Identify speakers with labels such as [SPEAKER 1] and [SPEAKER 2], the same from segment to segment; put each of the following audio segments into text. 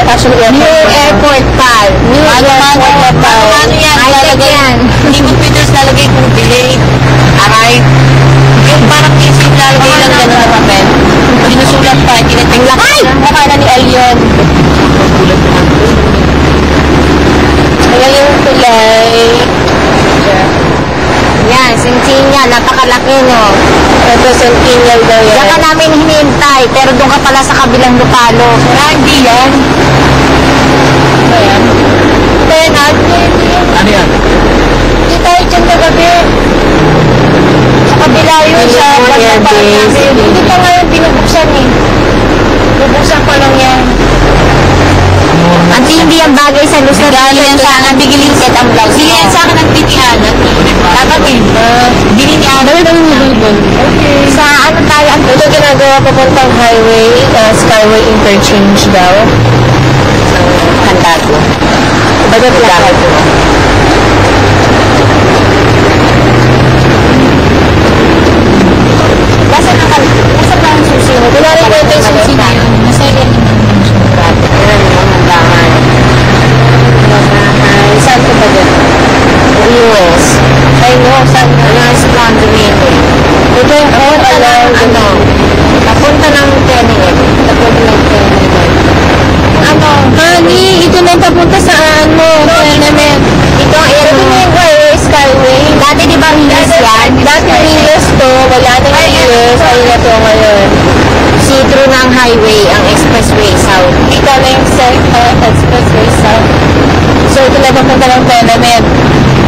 [SPEAKER 1] Actually,
[SPEAKER 2] New airport pal. New airport pal.
[SPEAKER 1] Ano yan?
[SPEAKER 2] Lalagay yan.
[SPEAKER 1] Hindi computers lalagay kung delayed. Arrive. Yung parang PC lalagay lang gano'n na papel. Sinusulat pa, tiniting lang.
[SPEAKER 2] Ay! Nakala ni El yun. Ayan yung tulay. Yan, Centennial. Napakalaki, no? Ito, Centennial daw yan. Diyan ka namin hinihintay, pero doon ka pala sa kabilang Lupalo.
[SPEAKER 1] Hindi yan.
[SPEAKER 2] Ayan. Bernard,
[SPEAKER 1] Ano yan?
[SPEAKER 2] hindi tayo dyan na gabi. Sa kabila yun, sa banda pa lang namin. Hindi pa ngayon binubuksan eh. Bubuksan pa lang yan. Ang hindi ang bagay sa Luzon.
[SPEAKER 1] Bigay yan sa akin, bigilin set ang vlog. Bigay yan sa akin ng titianan. Dapat eh. Bili ni Ana.
[SPEAKER 2] Sa ano tayo, ang ito ginagawa papuntang highway, Skyway Interchange daw.
[SPEAKER 1] Handa ko.
[SPEAKER 2] Bagat lakad mo. Nasa ba ang susi mo? Kunwari ko ito yung susi mo. Nasa yan.
[SPEAKER 1] Grabe. Yan, yung handahan.
[SPEAKER 2] Saan ko ba dyan?
[SPEAKER 1] US.
[SPEAKER 2] Ay no, saan ka?
[SPEAKER 1] Ano sa condominium?
[SPEAKER 2] Ito yung
[SPEAKER 1] Ano? Papunta ng Tenet. Papunta ng Tenet.
[SPEAKER 2] Ano? Honey, ito na yung papunta saan mo? Tournament.
[SPEAKER 1] Ito ang
[SPEAKER 2] Ito na yung highway, Skyway.
[SPEAKER 1] Dati di ba Rios yan?
[SPEAKER 2] Dati Rios to, wala na yung Rios. Ay na to ngayon.
[SPEAKER 1] See-through ng highway, ang expressway south.
[SPEAKER 2] Ito na yung expressway south. So ito na papunta ng tournament.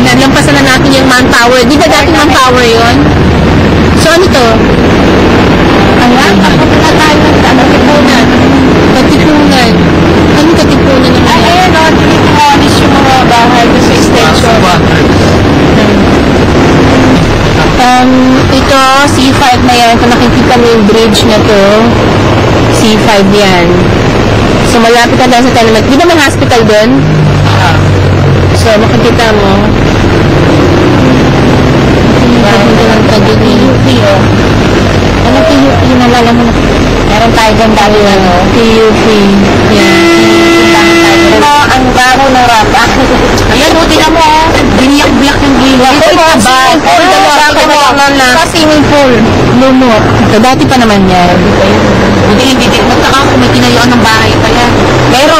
[SPEAKER 2] Nalampasan na natin yung Manpower. Di ba dati Manpower yun? So ano to? Ayan, papunta na tayo ng Katipunan. Katipunan. Anong Katipunan naman? Ay, ayan o. Tinitimonis yung mga bahay ko sa extension. Ito, C5 na yan. Kung nakikita mo yung bridge na to, C5 yan. So, malapit na lang sa tenement. Di ba may hospital doon? So, makikita mo. Papunta ng Taguig. Ano PUP? Nalala mo na.
[SPEAKER 1] Meron tayo dyan dami ano.
[SPEAKER 2] PUP. Yan.
[SPEAKER 1] Ang bago ng rapa. Ayan, buti na mo. Biniyak-biyak yung gilid.
[SPEAKER 2] Ito ba? Sa swimming pool. Lumot. Ito, dati pa naman yan.
[SPEAKER 1] Hindi, magtaka kung may tinayuan ng bahay pa yan.
[SPEAKER 2] Meron.